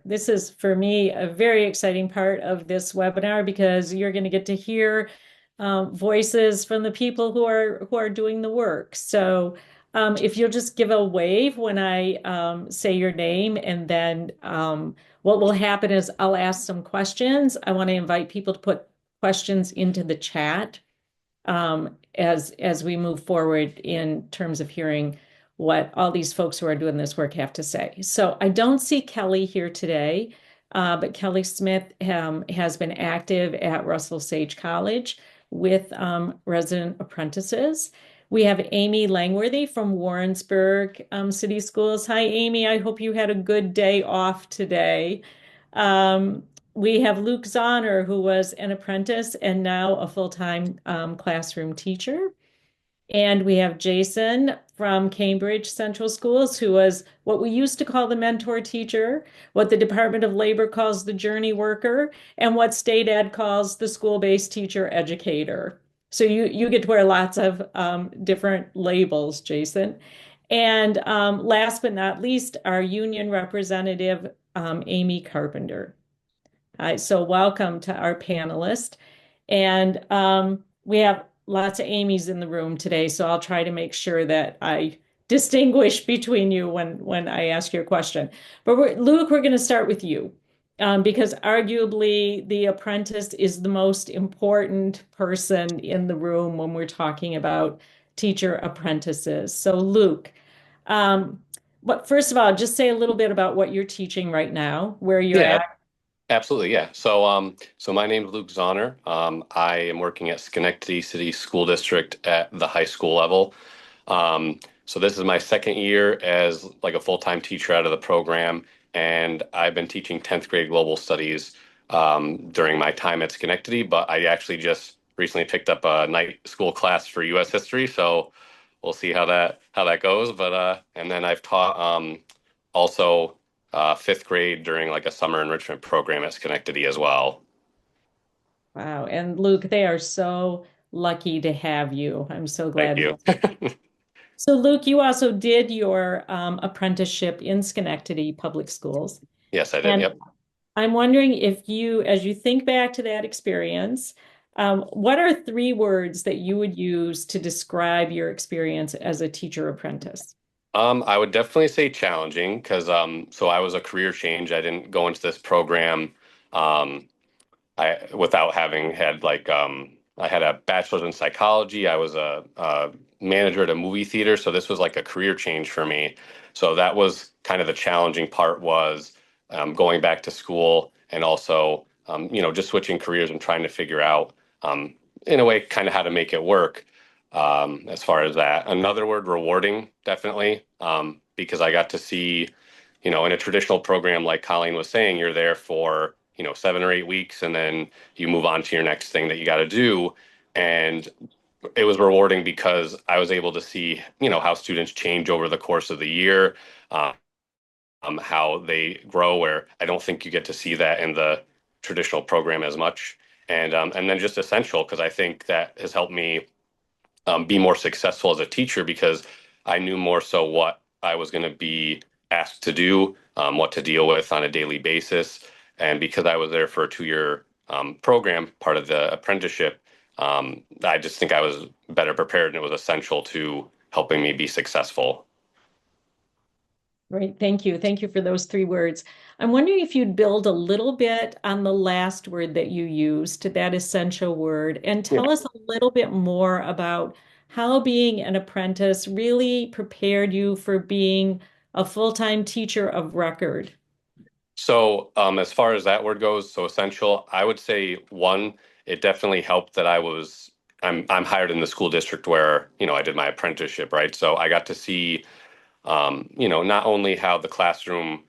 This is, for me, a very exciting part of this webinar because you're going to get to hear voices from the people who are doing the work. So if you'll just give a wave when I say your name, and then what will happen is I'll ask some questions. I want to invite people to put questions into the chat as we move forward in terms of hearing what all these folks who are doing this work have to say. So I don't see Kelly here today, but Kelly Smith has been active at Russell Sage College with resident apprentices. We have Amy Langworthy from Warrensburg City Schools. Hi, Amy. I hope you had a good day off today. Um, we have Luke Zahner, who was an apprentice and now a full-time classroom teacher. And we have Jason from Cambridge Central Schools, who was what we used to call the mentor teacher, what the Department of Labor calls the journey worker, and what state ed calls the school-based teacher educator. So you get to wear lots of different labels, Jason. And last but not least, our union representative, Amy Carpenter. So welcome to our panelist. And we have lots of Amy's in the room today, so I'll try to make sure that I distinguish between you when I ask your question. But Luke, we're going to start with you because arguably the apprentice is the most important person in the room when we're talking about teacher apprentices. So Luke, but first of all, just say a little bit about what you're teaching right now, where you're Yeah, at. absolutely. Yeah. So my name is Luke Zahner. I am working at Schenectady City School District at the high school level. So this is my second year as like a full-time teacher out of the program, and I've been teaching 10th grade global studies during my time at Schenectady, but I actually just recently picked up a night school class for U.S. history, so we'll see how that goes. But and then I've taught also fifth grade during like a summer enrichment program at Schenectady as well. Wow. And Luke, they are so lucky to have you. I'm so Thank glad. you. So, Luke, you also did your apprenticeship in Schenectady Public Schools. Yes, I did. And Yep. I'm wondering if you, as you think back to that experience, what are three words that you would use to describe your experience as a teacher apprentice? I would definitely say challenging because so I was a career change. I didn't go into this program um, I without having had I had a bachelor's in psychology. I was a manager at a movie theater, so this was like a career change for me. So that was kind of the challenging part was going back to school and also just switching careers and trying to figure out in a way kind of how to make it work as far as that. Another word, rewarding, definitely, because I got to see, in a traditional program like Colleen was saying, you're there for 7 or 8 weeks, and then you move on to your next thing that you got to do. And it was rewarding because I was able to see, how students change over the course of the year, um, how they grow. Where I don't think you get to see that in the traditional program as much. And then just essential because I think that has helped me be more successful as a teacher because I knew more so what I was going to be asked to do, what to deal with on a daily basis. And because I was there for a 2 year program, part of the apprenticeship, I just think I was better prepared and it was essential to helping me be successful. Great, thank you. Thank you for those three words. I'm wondering if you'd build a little bit on the last word that you used, that essential word, and Yeah. tell us a little bit more about how being an apprentice really prepared you for being a full-time teacher of record. So, as far as that word goes, so essential, I would say one, it definitely helped that I'm hired in the school district where, I did my apprenticeship, right? So I got to see not only how the classroom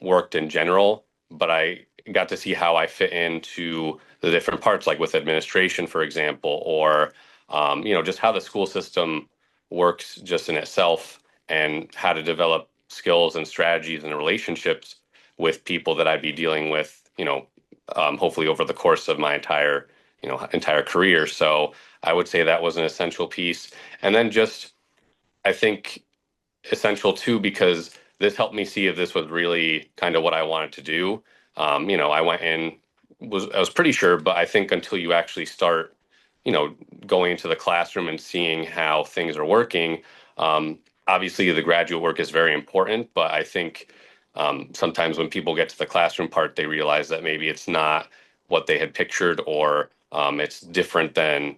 worked in general, but I got to see how I fit into the different parts, like with administration, for example, or just how the school system works just in itself and how to develop skills and strategies and relationships with people that I'd be dealing with, hopefully over the course of my entire career. So I would say that was an essential piece. And then just, I think essential too because this helped me see if this was really kind of what I wanted to do. I went in, I was pretty sure, but I think until you actually start, you know, going into the classroom and seeing how things are working, um, obviously the graduate work is very important, but I think sometimes when people get to the classroom part, they realize that maybe it's not what they had pictured, or it's different than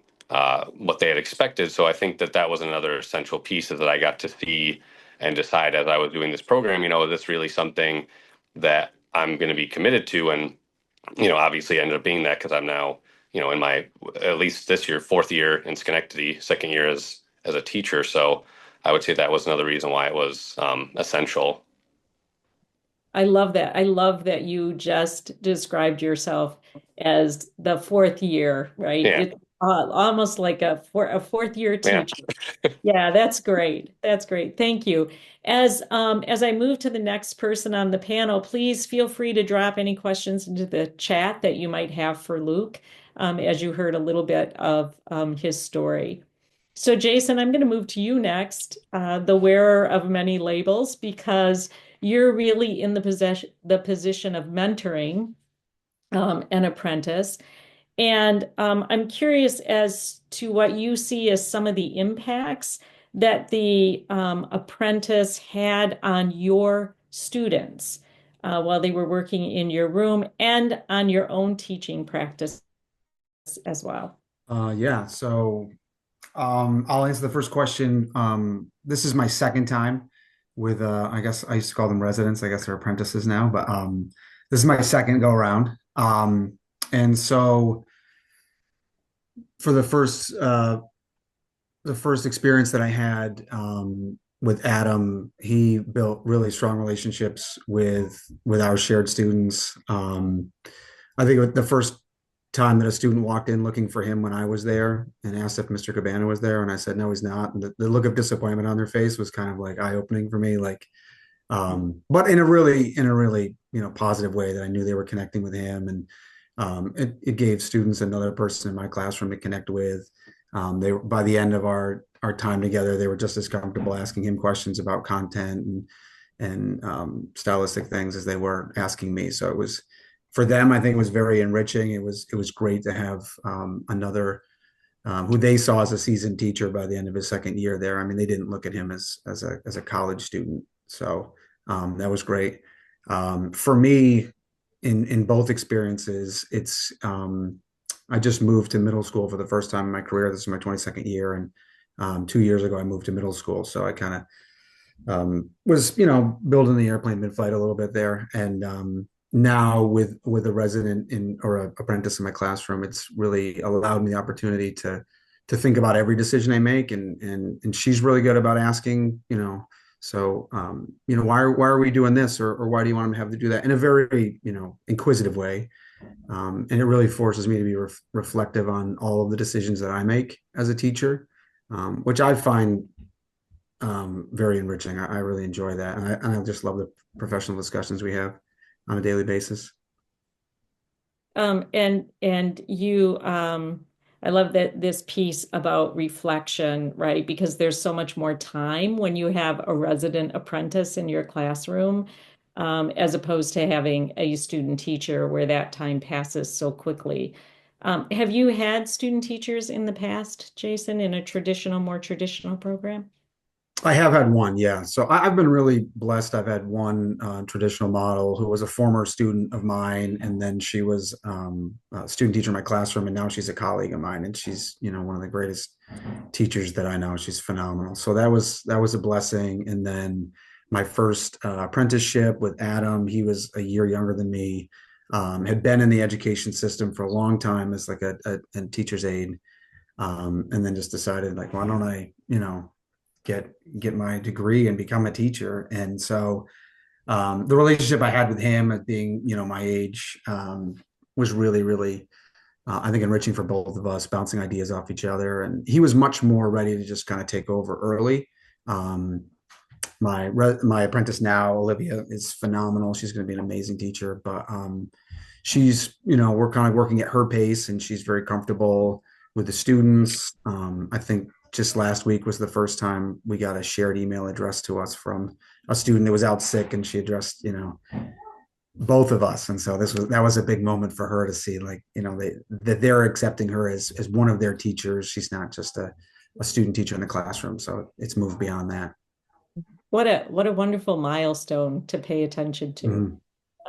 what they had expected. So I think that that was another essential piece, is that I got to see and decide as I was doing this program, is this really something that I'm going to be committed to? And, obviously ended up being that, because I'm now, in my, at least this year, fourth year in Schenectady, second year as a teacher. So I would say that was another reason why it was essential. I love that. I love that you just described yourself as the fourth year, right? Yeah. It's almost like a fourth year Yeah. teacher. Yeah, that's great. That's great. Thank you. As I move to the next person on the panel, please feel free to drop any questions into the chat that you might have for Luke, as you heard a little bit of his story. So, Jason, I'm going to move to you next, the wearer of many labels, because you're really in the position of mentoring an apprentice. And I'm curious as to what you see as some of the impacts that the apprentice had on your students while they were working in your room, and on your own teaching practice as well. Yeah, so I'll answer the first question. This is my second time with I guess I used to call them residents. I guess they're apprentices now, but this is my second go around. And so for the first experience that I had with Adam, he built really strong relationships with our shared students. I think the first time that a student walked in looking for him when I was there and asked if Mr. Cabana was there, and I said no, he's not. And the look of disappointment on their face was kind of like eye-opening for me. Like, but in a really positive way, that I knew they were connecting with him, and it gave students another person in my classroom to connect with. They were, by the end of our time together, they were just as comfortable asking him questions about content and stylistic things as they were asking me. So it was, for them, I think it was very enriching. It was great to have another who they saw as a seasoned teacher by the end of his second year there. I mean, they didn't look at him as a college student, so that was great. For me, in both experiences, it's I just moved to middle school for the first time in my career. This is my 22nd year, and 2 years ago I moved to middle school, so I kind of was building the airplane mid-flight a little bit there, and now with a resident in or a apprentice in my classroom, it's really allowed me the opportunity to think about every decision I make, and she's really good about asking, so why are we doing this, or why do you want to have to do that, in a very inquisitive way. And it really forces me to be reflective on all of the decisions that I make as a teacher, which I find very enriching. I really enjoy that, and I just love the professional discussions we have on a daily basis. And you, I love that this piece about reflection, right? Because there's so much more time when you have a resident apprentice in your classroom, as opposed to having a student teacher where that time passes so quickly. Have you had student teachers in the past, Jason, in a more traditional program? I have had one, yeah. So I've been really blessed. I've had one traditional model who was a former student of mine, and then she was a student teacher in my classroom, and now she's a colleague of mine, and she's one of the greatest teachers that I know. She's phenomenal. So that was a blessing. And then my first apprenticeship with Adam, he was a year younger than me, had been in the education system for a long time as like a teacher's aide, and then just decided, like, why don't I, get my degree and become a teacher. And so the relationship I had with him at being, my age, was really, really, I think, enriching for both of us, bouncing ideas off each other. And he was much more ready to just kind of take over early. My apprentice now, Olivia, is phenomenal. She's going to be an amazing teacher, but she's, we're kind of working at her pace, and she's very comfortable with the students. I think just last week was the first time we got a shared email address to us from a student that was out sick, and she addressed, both of us. And so that was a big moment for her to see, like, that they're accepting her as one of their teachers. She's not just a student teacher in the classroom. So it's moved beyond that. What a wonderful milestone to pay attention to.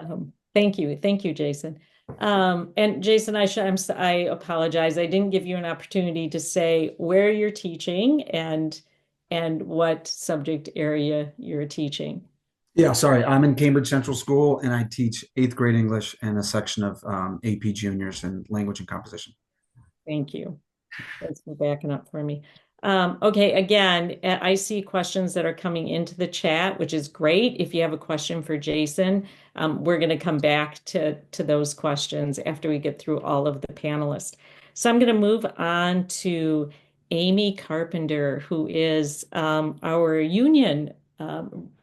Mhm. Thank you, Jason. And Jason, I apologize. I didn't give you an opportunity to say where you're teaching and what subject area you're teaching. Yeah, sorry. I'm in Cambridge Central School, and I teach eighth grade English and a section of AP juniors in language and composition. Thank you. Thanks for backing up for me. Okay, again, I see questions that are coming into the chat, which is great. If you have a question for Jason, we're going to come back to those questions after we get through all of the panelists. So I'm going to move on to Amy Carpenter, who is our union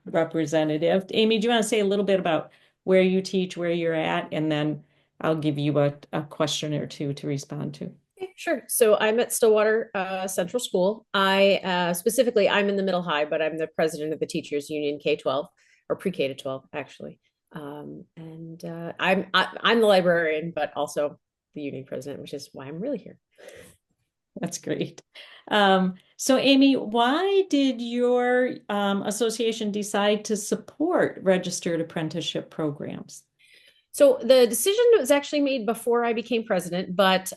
representative. Amy, do you want to say a little bit about where you teach, where you're at, and then I'll give you a question or two to respond to. Okay, sure. So I'm at Stillwater Central School. Specifically, I'm in the middle high, but I'm the president of the Teachers Union K-12 or pre-K to 12, actually. I'm the librarian, but also the union president, which is why I'm really here. That's great. So Amy, why did your association decide to support registered apprenticeship programs? So the decision was actually made before I became president, but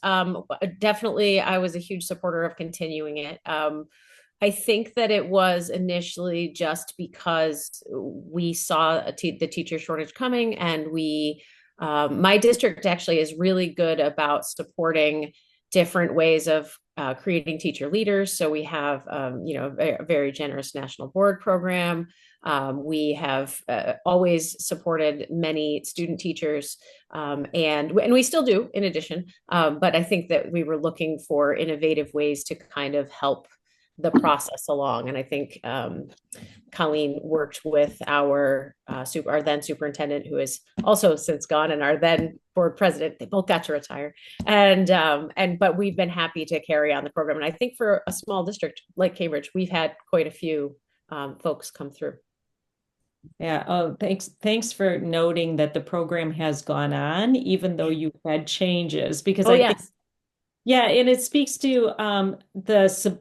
definitely I was a huge supporter of continuing it. I think that it was initially just because we saw the teacher shortage coming, and my district actually is really good about supporting different ways of creating teacher leaders. So we have, a very generous national board program. We have always supported many student teachers, and we still do in addition. But I think that we were looking for innovative ways to kind of help the process along. And I think Colleen worked with our then superintendent, who is also since gone, and our then board president. They both got to retire, but we've been happy to carry on the program. And I think for a small district like Cambridge, we've had quite a few folks come through. Yeah. Oh, thanks for noting that the program has gone on, even though you've had changes, because Oh, I think yes. yeah, and it speaks to the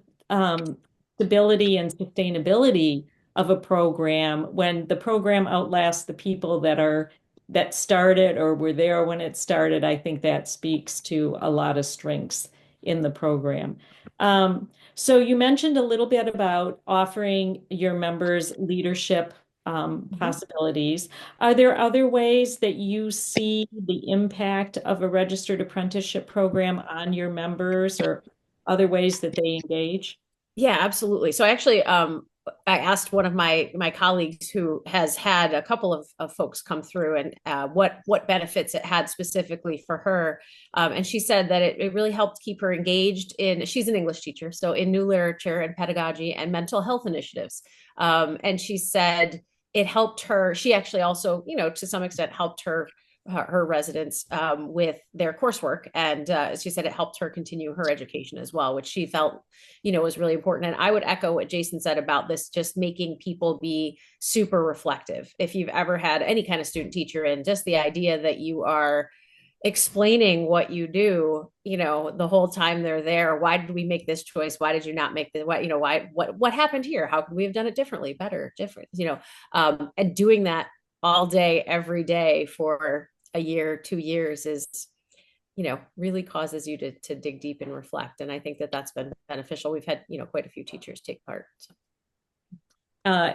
stability and sustainability of a program when the program outlasts the people that started or were there when it started. I think that speaks to a lot of strengths in the program. So you mentioned a little bit about offering your members leadership possibilities. Are there other ways that you see the impact of a registered apprenticeship program on your members or other ways that they engage? Yeah, absolutely. So actually, I asked one of my colleagues who has had a couple of folks come through, and what benefits it had specifically for her. And she said that it really helped keep her engaged she's an English teacher, so in new literature and pedagogy and mental health initiatives. And she said it helped her. She actually also, to some extent helped her residents with their coursework. And she said it helped her continue her education as well, which she felt, was really important. And I would echo what Jason said about this, just making people be super reflective. If you've ever had any kind of student teacher in, just the idea that you are explaining what you do, the whole time they're there. Why did we make this choice? Why did you not make the what happened here? How could we have done it differently, better, different, and doing that all day, every day for a year, 2 years is, really causes you to dig deep and reflect. And I think that that's been beneficial. We've had, quite a few teachers take part. So.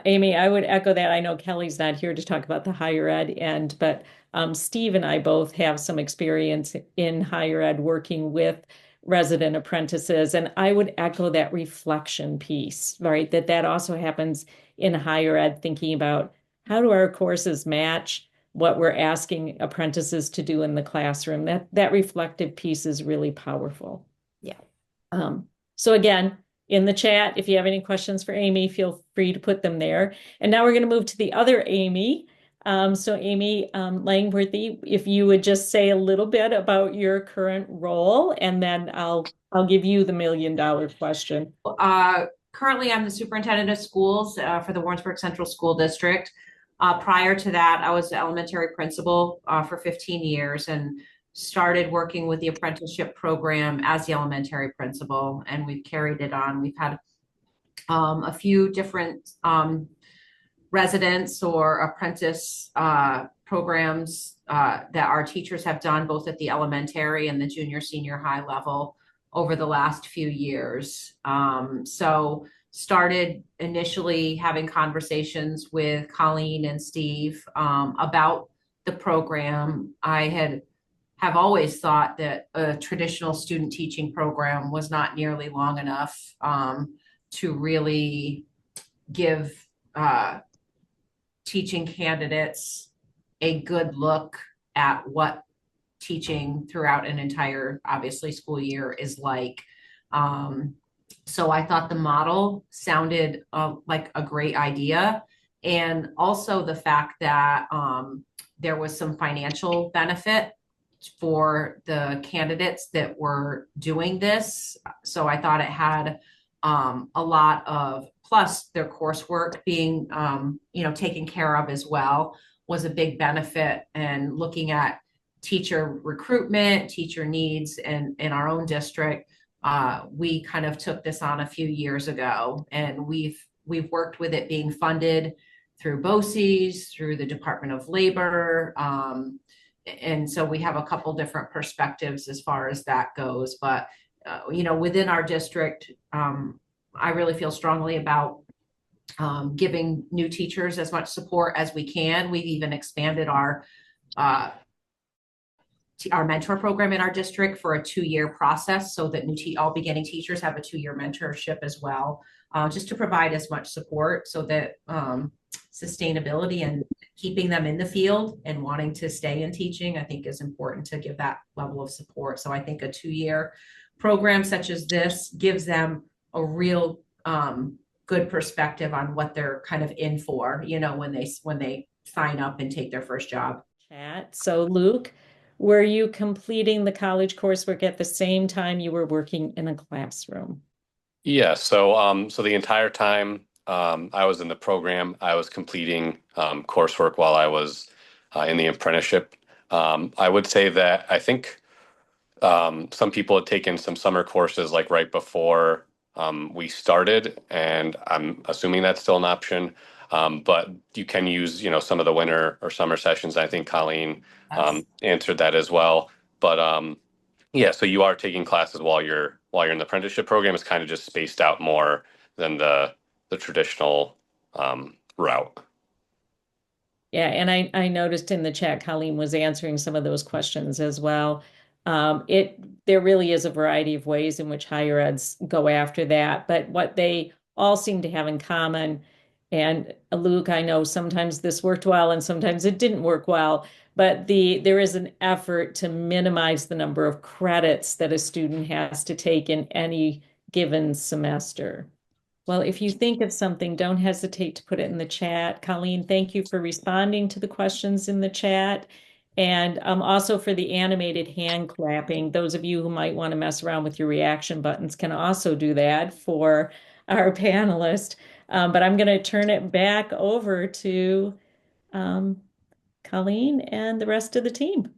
Amy, I would echo that. I know Kelly's not here to talk about the higher ed end, but Steve and I both have some experience in higher ed working with resident apprentices. And I would echo that reflection piece, right? That also happens in higher ed, thinking about how do our courses match what we're asking apprentices to do in the classroom. That reflective piece is really powerful. Yeah. So again, in the chat, if you have any questions for Amy, feel free to put them there. And now we're going to move to the other Amy. So Amy Langworthy, if you would just say a little bit about your current role, and then I'll give you the $1 million question. currently I'm the superintendent of schools for the Warrensburg Central School District. Prior to that, I was the elementary principal for 15 years and started working with the apprenticeship program as the elementary principal, and we've carried it on. We've had a few different residents or apprentice programs that our teachers have done both at the elementary and the junior senior high level over the last few years. So started initially having conversations with Colleen and Steve about the program. Have always thought that a traditional student teaching program was not nearly long enough to really give teaching candidates a good look at what teaching throughout an entire, obviously, school year is like. So I thought the model sounded like a great idea. And also the fact that there was some financial benefit for the candidates that were doing this. So I thought it had a lot of, plus their coursework being, taken care of as well was a big benefit. And looking at teacher recruitment, teacher needs in our own district, we kind of took this on a few years ago, and we've worked with it being funded through BOCES, through the Department of Labor. And so we have a couple different perspectives as far as that goes. But, within our district, I really feel strongly about giving new teachers as much support as we can. We've even expanded our mentor program in our district for a 2-year process so that all beginning teachers have a 2-year mentorship as well, just to provide as much support so that sustainability and keeping them in the field and wanting to stay in teaching, I think is important to give that level of support. So I think a 2-year program such as this gives them a real good perspective on what they're kind of in for, when they sign up and take their first job. Chat. So Luke, were you completing the college coursework at the same time you were working in a classroom? Yeah, so the entire time I was in the program, I was completing coursework while I was in the apprenticeship. I would say that I think some people had taken some summer courses like right before we started, and I'm assuming that's still an option. But you can use, some of the winter or summer sessions. I think Colleen Yes. answered that as well. But yeah, so you are taking classes while you're in the apprenticeship program. It's kind of just spaced out more than the traditional route. Yeah, and I noticed in the chat, Colleen was answering some of those questions as well. There really is a variety of ways in which higher eds go after that, but what they all seem to have in common, and Luke, I know sometimes this worked well and sometimes it didn't work well, but there is an effort to minimize the number of credits that a student has to take in any given semester. Well, if you think of something, don't hesitate to put it in the chat. Colleen, thank you for responding to the questions in the chat. And also for the animated hand clapping. Those of you who might want to mess around with your reaction buttons can also do that for our panelist. But I'm going to turn it back over to um, Colleen and the rest of the team.